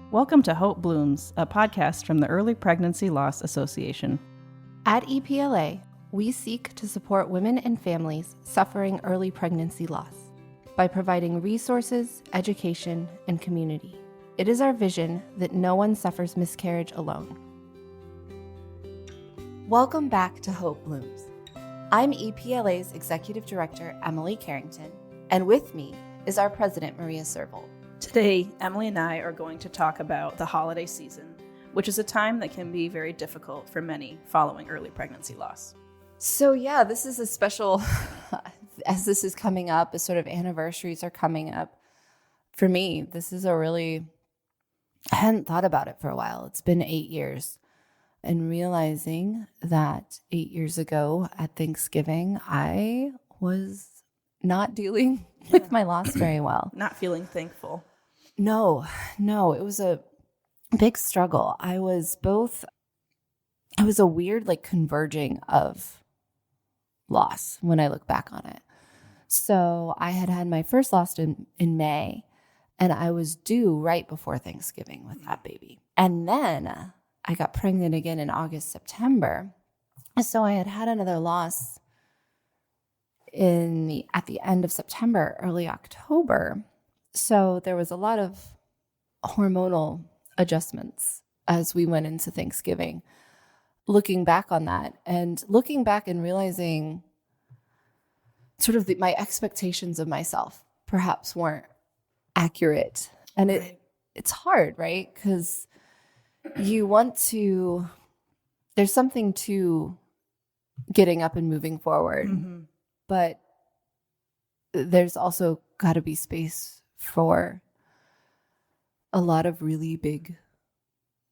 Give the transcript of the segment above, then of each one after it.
Welcome to Hope Blooms, a podcast from the Early Pregnancy Loss Association. At EPLA, we seek to support women and families suffering early pregnancy loss by providing resources, education, and community. It is our vision that no one suffers miscarriage alone. Welcome back to Hope Blooms. I'm EPLA's Executive Director, Emily Carrington, and with me is our President, Maria Serval. Today, Emily and I are going to talk about the holiday season, which is a time that can be very difficult for many following early pregnancy loss. So this is a special, as this is coming up, as sort of anniversaries are coming up. For me, this is I hadn't thought about it for a while. It's been 8 years. And realizing that 8 years ago at Thanksgiving, I was not dealing with my loss very well. Not feeling thankful. No, it was a big struggle. I was a weird converging of loss when I look back on it. So I had my first loss in May, and I was due right before Thanksgiving with that baby. And then I got pregnant again in August, September. So I had another loss at the end of September, early October. So there was a lot of hormonal adjustments as we went into Thanksgiving. Looking back on that and realizing sort of my expectations of myself perhaps weren't accurate. And it's hard, right? Because there's something to getting up and moving forward. Mm-hmm. But there's also got to be space for a lot of really big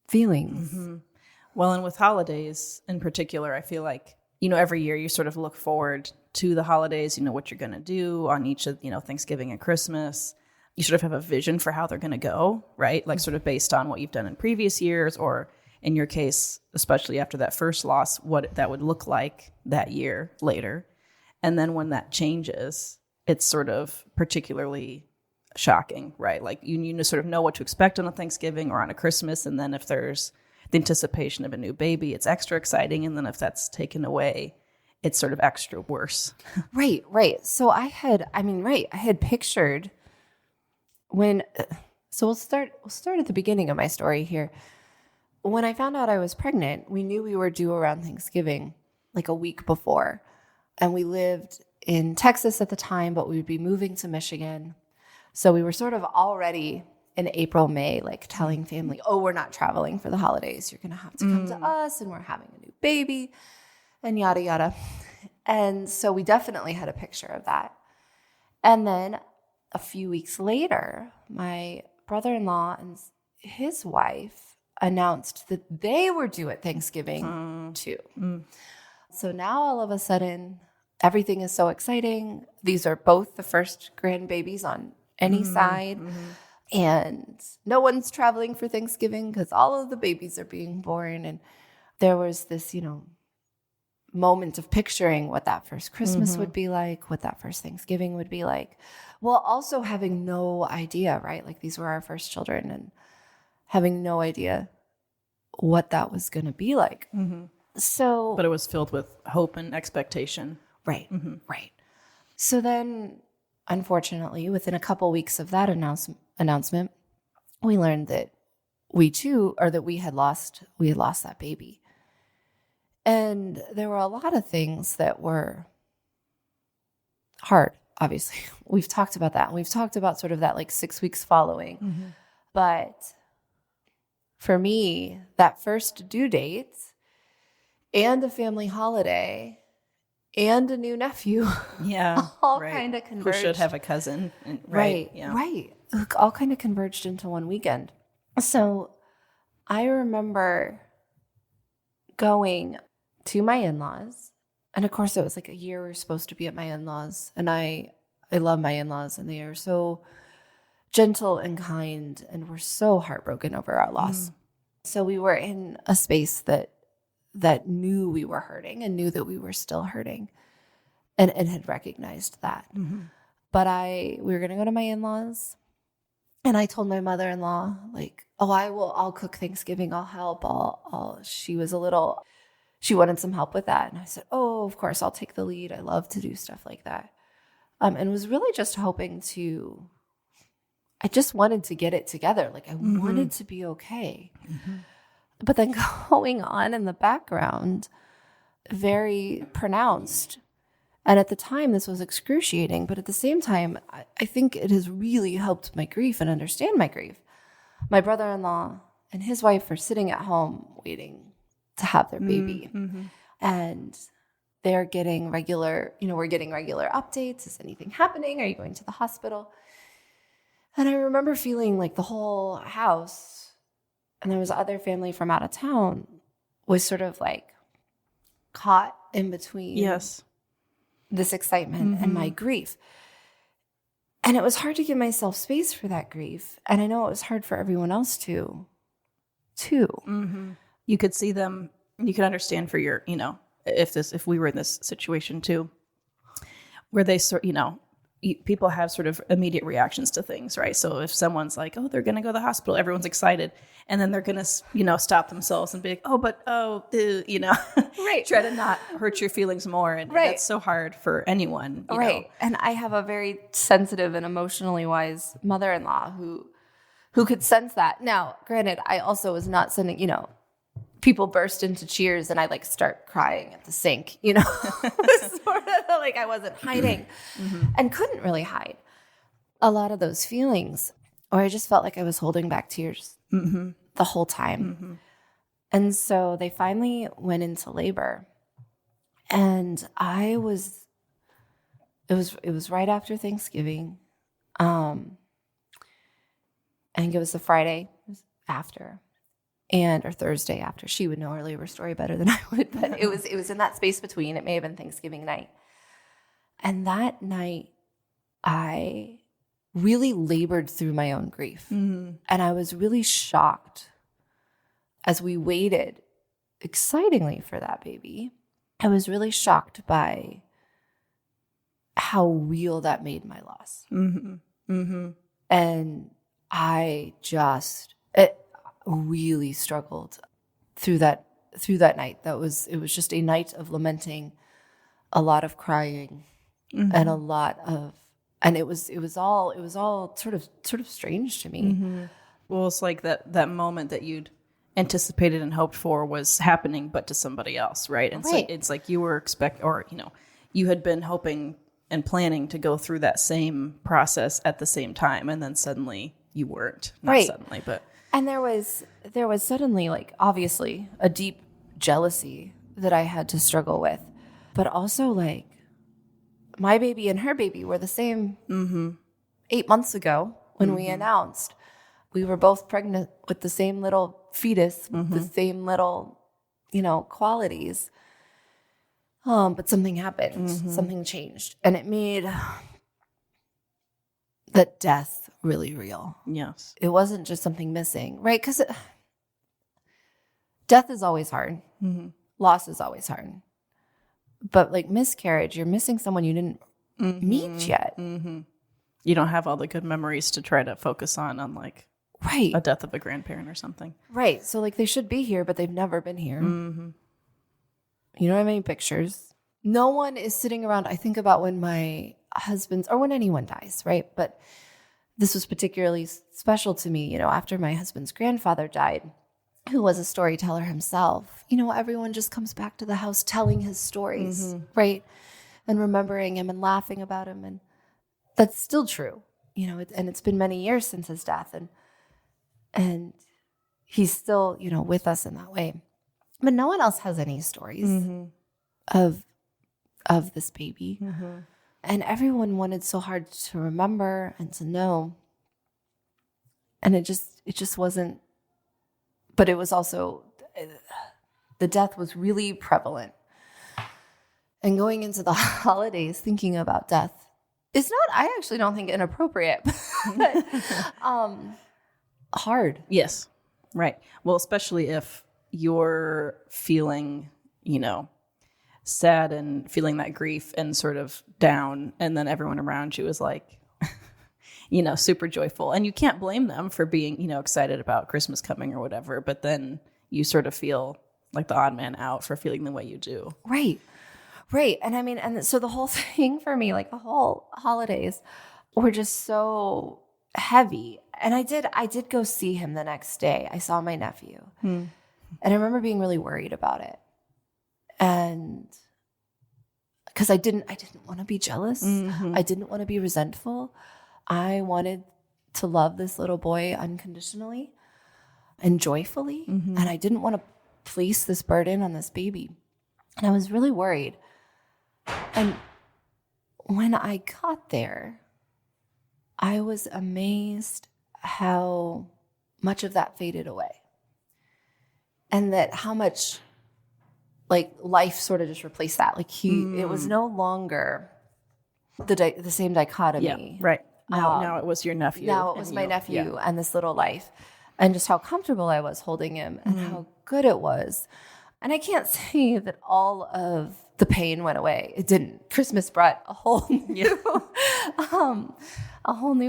feelings. Mm-hmm. Well, and with holidays in particular, I feel like, every year you sort of look forward to the holidays, what you're going to do on each of, Thanksgiving and Christmas. You sort of have a vision for how they're going to go, right? Like sort of based on what you've done in previous years, or in your case, especially after that first loss, what that would look like that year later. And then when that changes, it's sort of particularly shocking, right? Like you sort of know what to expect on a Thanksgiving or on a Christmas. And then if there's the anticipation of a new baby, it's extra exciting. And then if that's taken away, it's sort of extra worse. Right. So I had pictured so we'll start at the beginning of my story here. When I found out I was pregnant, we knew we were due around Thanksgiving, like a week before. And we lived in Texas at the time, but we would be moving to Michigan. So we were sort of already in April, May, telling family, we're not traveling for the holidays. You're going to have to come to us, and we're having a new baby, and yada, yada. And so we definitely had a picture of that. And then a few weeks later, my brother-in-law and his wife announced that they were due at Thanksgiving too. So now all of a sudden, everything is so exciting. These are both the first grandbabies on any side. Mm-hmm. And no one's traveling for Thanksgiving because all of the babies are being born. And there was this, moment of picturing what that first Christmas would be like, what that first Thanksgiving would be like. Well, also having no idea, right? These were our first children, and having no idea what that was going to be like. Mm-hmm. But it was filled with hope and expectation. Right, right. So then, unfortunately, within a couple weeks of that announcement, we learned that we had lost that baby. And there were a lot of things that were hard, obviously. We've talked about that. And we've talked about sort of that 6 weeks following. Mm-hmm. But for me, that first due date and a family holiday and a new nephew, all kind of converged. Who should have a cousin. Right. All kind of converged into one weekend. So I remember going to my in-laws. And of course, it was a year we were supposed to be at my in-laws. And I love my in-laws, and they are so gentle and kind, and we're so heartbroken over our loss. So we were in a space that knew we were hurting and knew that we were still hurting, and had recognized that. Mm-hmm. But we were going to go to my in-laws, And I told my mother-in-law, like, oh, I'll cook Thanksgiving. I'll help. She wanted some help with that. And I said, oh, of course, I'll take the lead. I love to do stuff like that. And was really just hoping I just wanted to get it together. Like, I wanted to be okay. But then going on in the background, very pronounced. And at the time, this was excruciating. But at the same time, I think it has really helped my grief and understand my grief. My brother-in-law and his wife are sitting at home waiting to have their baby. And they're getting we're getting regular updates. Is anything happening? Are you going to the hospital? And I remember feeling like the whole house, and there was other family from out of town, was sort of like caught in between this excitement and my grief. And it was hard to give myself space for that grief. And I know it was hard for everyone else too. You could see them, you could understand for your, if we were in this situation too, where they people have sort of immediate reactions to things, right? So if someone's like, oh, they're going to go to the hospital, everyone's excited. And then they're going to, stop themselves and be like, Right. Try to not hurt your feelings more. And that's so hard for anyone. You know? And I have a very sensitive and emotionally wise mother-in-law who could sense that. Now, granted, I also was not sending, people burst into cheers and I like start crying at the sink, sort of like I wasn't hiding and couldn't really hide a lot of those feelings, or I just felt like I was holding back tears the whole time. And so they finally went into labor, and it was right after Thanksgiving. And it was the Friday after. Or Thursday after. She would know her labor story better than I would, but it was in that space between. It may have been Thanksgiving night. And that night, I really labored through my own grief. And I was really shocked as we waited excitingly for that baby. I was really shocked by how real that made my loss. And I just... really struggled through that night. It was just a night of lamenting, a lot of crying, and a lot of, and it was all sort of strange to me. Well, it's like that moment that you'd anticipated and hoped for was happening, but to somebody else, right? And so it's like you were you had been hoping and planning to go through that same process at the same time, and then suddenly you weren't. Not suddenly, but. And there was suddenly, like, obviously a deep jealousy that I had to struggle with, but also like my baby and her baby were the same 8 months ago when we announced we were both pregnant with the same little fetus, with the same little, qualities. But something happened, something changed, and it made that death really real. Yes. It wasn't just something missing, right? Because death is always hard. Loss is always hard. But like miscarriage, you're missing someone you didn't meet yet. You don't have all the good memories to try to focus on like a death of a grandparent or something. Right. So like they should be here, but they've never been here. You don't have any pictures. No one is sitting around. I think about when my husband's, or when anyone dies, right? But this was particularly special to me, after my husband's grandfather died, who was a storyteller himself. Everyone just comes back to the house telling his stories, right? And remembering him and laughing about him. And that's still true, and it's been many years since his death. And he's still, with us in that way. But no one else has any stories of this baby. And everyone wanted so hard to remember and to know. And it just wasn't, but it was also, the death was really prevalent. And going into the holidays, thinking about death is not, I actually don't think inappropriate, but hard. Yes. Right. Well, especially if you're feeling, sad and feeling that grief and sort of down, and then everyone around you is like super joyful. And you can't blame them for being, excited about Christmas coming or whatever. But then you sort of feel like the odd man out for feeling the way you do. Right. Right. And I mean, and so the whole thing for me, like the whole holidays were just so heavy. And I did go see him the next day. I saw my nephew. And I remember being really worried about it. And because I didn't want to be jealous. I didn't want to be resentful. I wanted to love this little boy unconditionally and joyfully. And I didn't want to place this burden on this baby. And I was really worried. And when I got there, I was amazed how much of that faded away. And that how much like life sort of just replaced that. Like it was no longer the same dichotomy. Yeah, right. Now it was your nephew. Now it was my nephew and this little life. And just how comfortable I was holding him and how good it was. And I can't say that all of the pain went away. It didn't. Christmas brought a whole new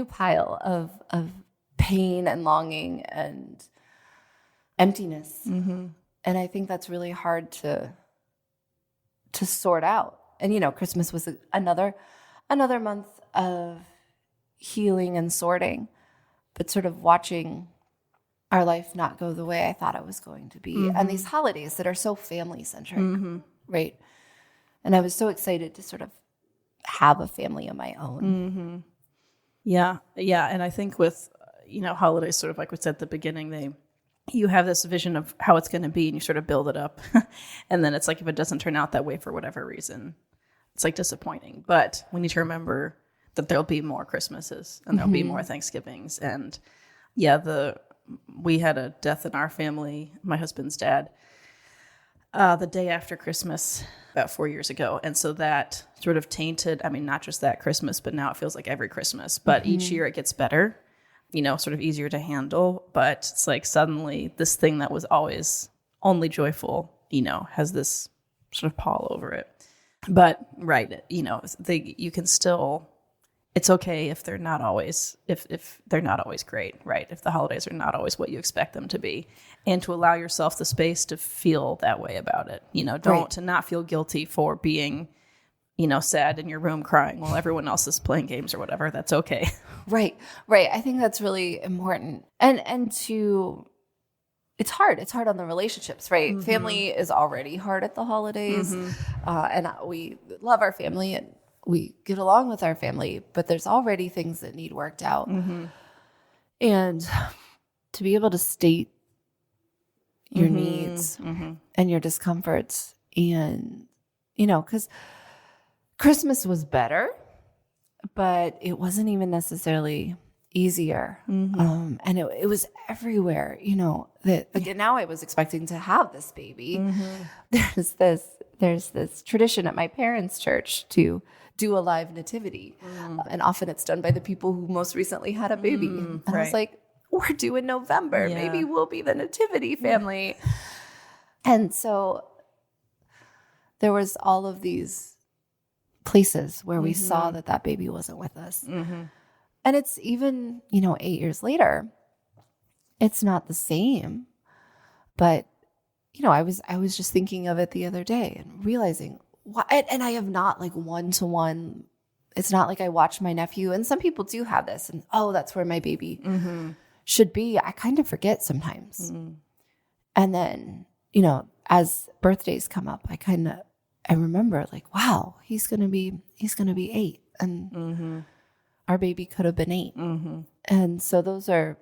pile of pain and longing and emptiness. And I think that's really hard to sort out. And Christmas was another month of healing and sorting, but sort of watching our life not go the way I thought it was going to be. And these holidays that are so family centric, right? And I was so excited to sort of have a family of my own. Yeah. And I think with, holidays, sort of like we said at the beginning, you have this vision of how it's going to be and you sort of build it up. And then it's like, if it doesn't turn out that way for whatever reason, it's like disappointing. But we need to remember that there'll be more Christmases and there'll be more Thanksgivings. And we had a death in our family, my husband's dad, the day after Christmas about 4 years ago. And so that sort of tainted, not just that Christmas, but now it feels like every Christmas. But each year it gets better, sort of easier to handle. But it's like suddenly this thing that was always only joyful, has this sort of pall over it. But, right, you can still... It's okay if they're not always if they're not always great, right? If the holidays are not always what you expect them to be, and to allow yourself the space to feel that way about it. To not feel guilty for being, sad in your room crying while everyone else is playing games or whatever. That's okay. Right. I think that's really important. And it's hard. It's hard on the relationships, right? Family is already hard at the holidays, and we love our family and we get along with our family, but there's already things that need worked out. And to be able to state your needs and your discomforts and, because Christmas was better, but it wasn't even necessarily eisier. And it was everywhere, that again, now I was expecting to have this baby. There's this tradition at my parents' church to do a live nativity. And often it's done by the people who most recently had a baby. And I was like, we're due in November. Maybe we'll be the nativity family. And so there was all of these places where we saw that baby wasn't with us. And it's even, 8 years later, it's not the same. But, I was just thinking of it the other day and realizing, and I have not like one-to-one. It's not like I watch my nephew, and some people do have this, and that's where my baby should be. I kind of forget sometimes. And then, as birthdays come up, I remember like, wow, he's gonna be 8, and our baby could have been 8. And so those are,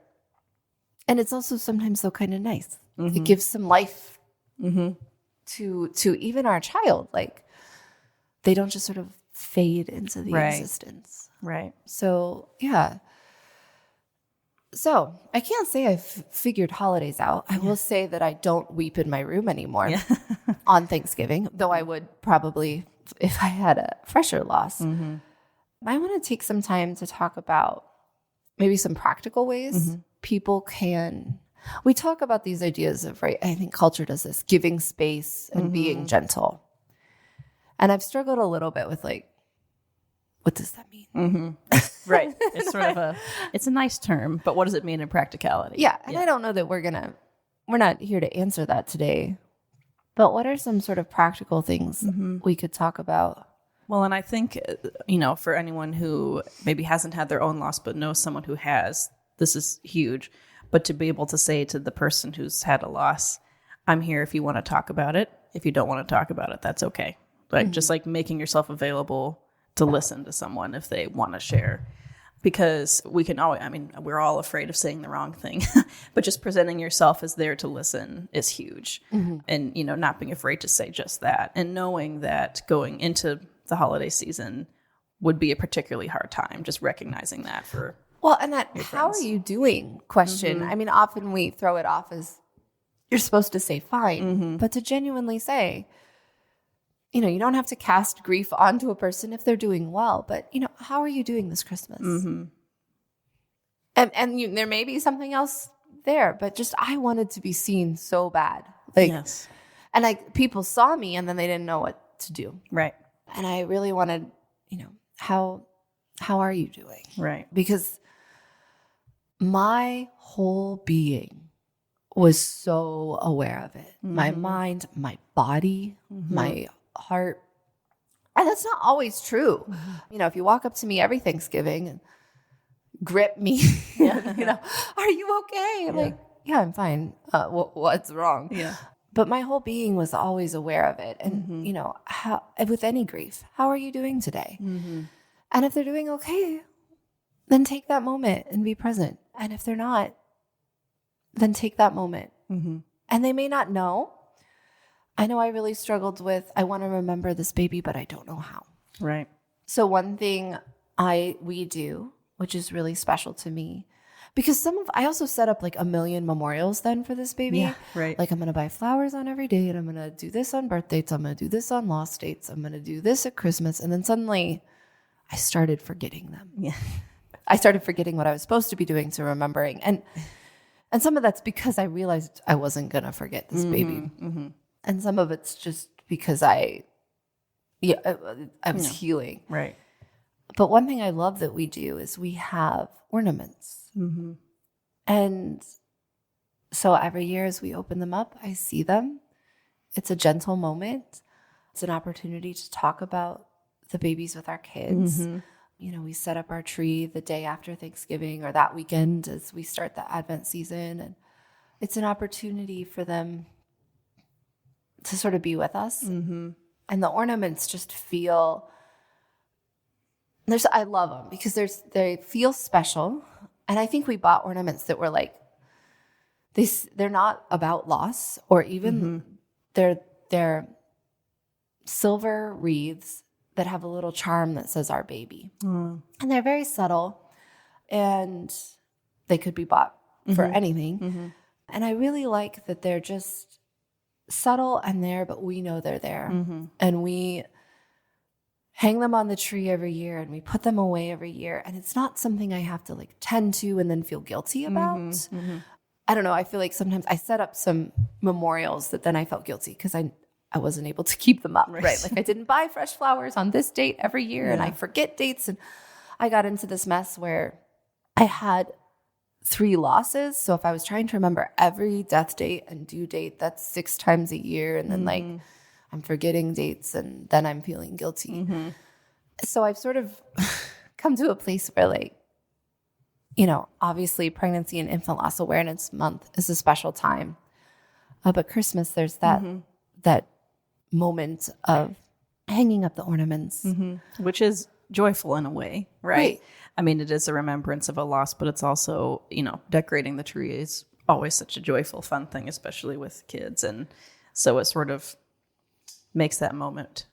and it's also sometimes so kind of nice. It gives some life to even our child, like. They don't just sort of fade into the existence. Right. So, yeah. So, I can't say I've figured holidays out. I will say that I don't weep in my room anymore on Thanksgiving, though I would probably if I had a fresher loss. I want to take some time to talk about maybe some practical ways people can... We talk about these ideas of, I think culture does this, giving space and being gentle. And I've struggled a little bit with what does that mean? Right. It's sort of it's a nice term, but what does it mean in practicality? Yeah. And I don't know that we're not here to answer that today. But what are some sort of practical things we could talk about? Well, and I think, for anyone who maybe hasn't had their own loss, but knows someone who has, this is huge. But to be able to say to the person who's had a loss, I'm here if you want to talk about it. If you don't want to talk about it, that's okay. Like just like making yourself available to listen to someone if they want to share. Because we can always, we're all afraid of saying the wrong thing, but just presenting yourself as there to listen is huge. And, not being afraid to say just that, and knowing that going into the holiday season would be a particularly hard time, just recognizing that for and that how are you doing question. Often we throw it off as you're supposed to say fine, but to genuinely say, you don't have to cast grief onto a person if they're doing well, but how are you doing this Christmas? And there may be something else there, but just I wanted to be seen so bad. Yes. And people saw me and then they didn't know what to do. Right. And I really wanted, how are you doing? Right. Because my whole being was so aware of it. My mind, my body, my heart. And that's not always true. If you walk up to me every Thanksgiving and grip me, are you okay? I'm like, yeah, I'm fine. What's wrong? Yeah. But my whole being was always aware of it. And, how, with any grief, how are you doing today? And if they're doing okay, then take that moment and be present. And if they're not, then take that moment. And they may not know. I know I really struggled with, I want to remember this baby, but I don't know how. Right. So one thing we do, which is really special to me, because I also set up like 1 million memorials then for this baby. Yeah, right. Like I'm going to buy flowers on every day, and I'm going to do this on birth dates. I'm going to do this on lost dates. I'm going to do this at Christmas. And then suddenly I started forgetting them. Yeah. I started forgetting what I was supposed to be doing to remembering. And some of that's because I realized I wasn't going to forget this baby. And some of it's just because I was healing. Right. But one thing I love that we do is we have ornaments. And so every year as we open them up, I see them. It's a gentle moment. It's an opportunity to talk about the babies with our kids. We set up our tree the day after Thanksgiving or that weekend as we start the Advent season. And it's an opportunity for them to sort of be with us. And the ornaments just feel, I love them because they feel special. And I think we bought ornaments that were like, they're not about loss, or even they're silver wreaths that have a little charm that says our baby. And they're very subtle, and they could be bought for anything. And I really like that they're just subtle and there, but we know they're there. And we hang them on the tree every year, and we put them away every year. And it's not something I have to like tend to and then feel guilty about. I don't know. I feel like sometimes I set up some memorials that then I felt guilty because I wasn't able to keep them up. Right. Like I didn't buy fresh flowers on this date every year, and I forget dates. And I got into this mess where I had 3 losses. So if I was trying to remember every death date and due date, that's 6 times a year. And then like I'm forgetting dates, and then I'm feeling guilty. So I've sort of come to a place where like, obviously Pregnancy and Infant Loss Awareness Month is a special time. But Christmas, there's that moment of hanging up the ornaments. Which is joyful in a way, right? I mean, it is a remembrance of a loss, but it's also, decorating the tree is always such a joyful, fun thing, especially with kids. And so it sort of makes that moment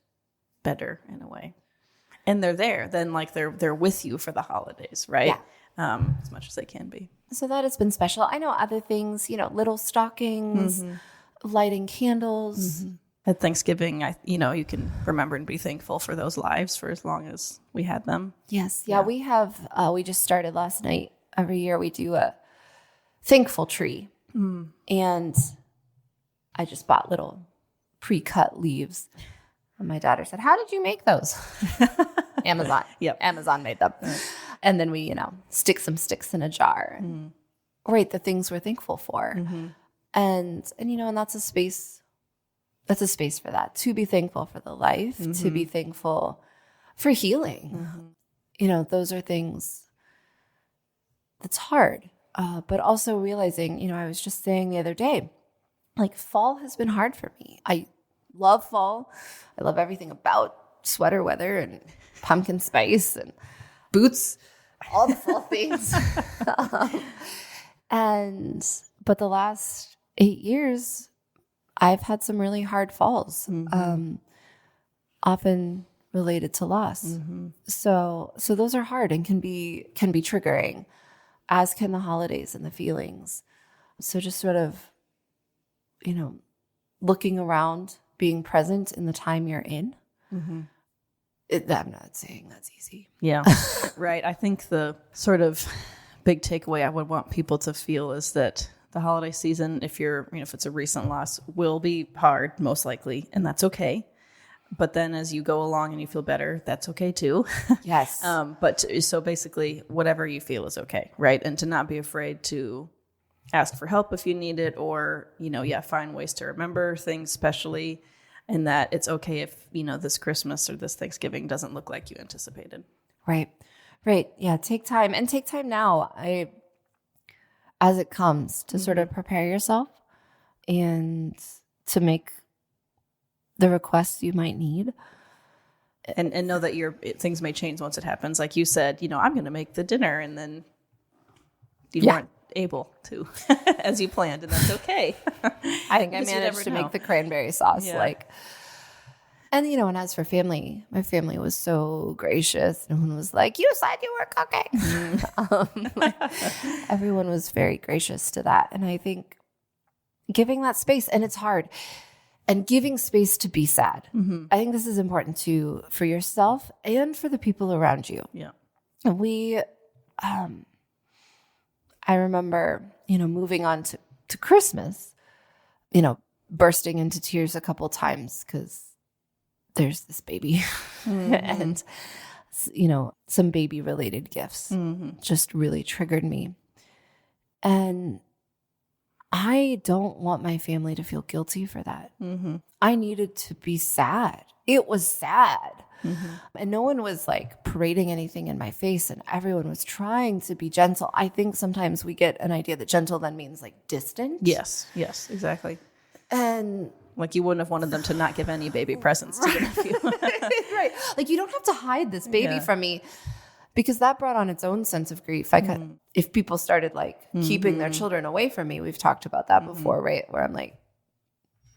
better in a way. And they're there, then like they're with you for the holidays, right? As much as they can be. So that has been special. I know other things, little stockings, lighting candles. At Thanksgiving, you can remember and be thankful for those lives for as long as we had them. Yes. Yeah. We have, we just started last night. Every year we do a thankful tree. And I just bought little pre-cut leaves. And my daughter said, "How did you make those?" Amazon. Yep. Amazon made them. And then we, stick some sticks in a jar and write the things we're thankful for. And that's a space. That's a space for that, to be thankful for the life, to be thankful for healing. Those are things that's hard. But also realizing, I was just saying the other day, like fall has been hard for me. I love fall. I love everything about sweater weather and pumpkin spice and boots, all the fall things. But the last 8 years, I've had some really hard falls, often related to loss. So those are hard and can be triggering, as can the holidays and the feelings. So just sort of, looking around, being present in the time you're in. I'm not saying that's easy. Yeah, right. I think the sort of big takeaway I would want people to feel is that the holiday season, if it's a recent loss, will be hard, most likely, and that's okay. But then as you go along and you feel better, that's okay too. Yes. So basically, whatever you feel is okay, right? And to not be afraid to ask for help if you need it, or, find ways to remember things, especially, and that it's okay if, this Christmas or this Thanksgiving doesn't look like you anticipated. Right. Yeah. Take time now. As it comes to sort of prepare yourself and to make the requests you might need. And know that things may change once it happens. Like you said, I'm going to make the dinner, and then you weren't able to as you planned, and that's okay. I think I managed to make the cranberry sauce. And and as for family, my family was so gracious. No one was like, you said you were cooking. Everyone was very gracious to that. And I think giving that space, and it's hard, and giving space to be sad. I think this is important too, for yourself and for the people around you. Yeah. And I remember, moving on to Christmas, bursting into tears a couple times because there's this baby and, some baby related gifts just really triggered me. And I don't want my family to feel guilty for that. I needed to be sad. It was sad. And no one was like parading anything in my face, and everyone was trying to be gentle. I think sometimes we get an idea that gentle then means like distant. Yes, exactly. And like you wouldn't have wanted them to not give any baby presents to your nephew. Right. Like you don't have to hide this baby from me, because that brought on its own sense of grief. If people started like keeping their children away from me, we've talked about that before, right? Where I'm like,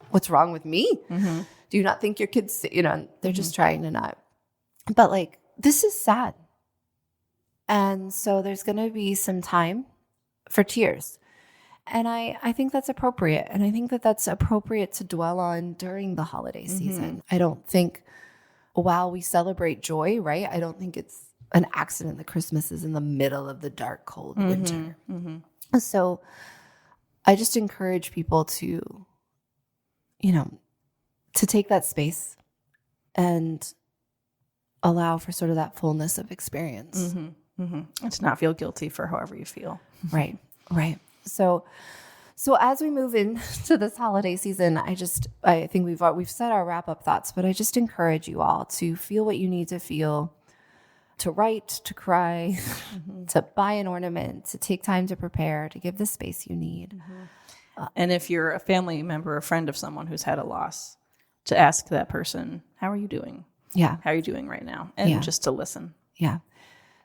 what's wrong with me? Do you not think your kids, they're just trying to not. But like, this is sad. And so there's going to be some time for tears. And I think that's appropriate. And I think that that's appropriate to dwell on during the holiday season. I don't think while we celebrate joy, right? I don't think it's an accident that Christmas is in the middle of the dark, cold winter. So I just encourage people to, to take that space and allow for sort of that fullness of experience. And to not feel guilty for however you feel. Right. So as we move into this holiday season, I think we've said our wrap up thoughts, but I just encourage you all to feel what you need to feel, to write, to cry, to buy an ornament, to take time to prepare, to give the space you need. And if you're a family member, a friend of someone who's had a loss, to ask that person, how are you doing? Yeah. How are you doing right now? And just to listen. Yeah.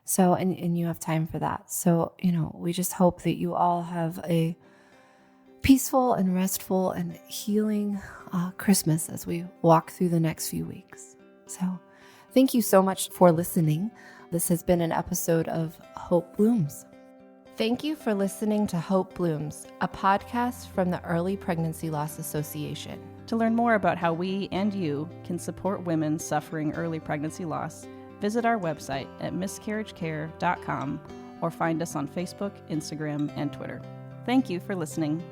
So, and you have time for that. So, we just hope that you all have a peaceful and restful and healing Christmas as we walk through the next few weeks. So thank you so much for listening. This has been an episode of Hope Blooms. Thank you for listening to Hope Blooms, a podcast from the Early Pregnancy Loss Association. To learn more about how we and you can support women suffering early pregnancy loss, visit our website at miscarriagecare.com or find us on Facebook, Instagram, and Twitter. Thank you for listening.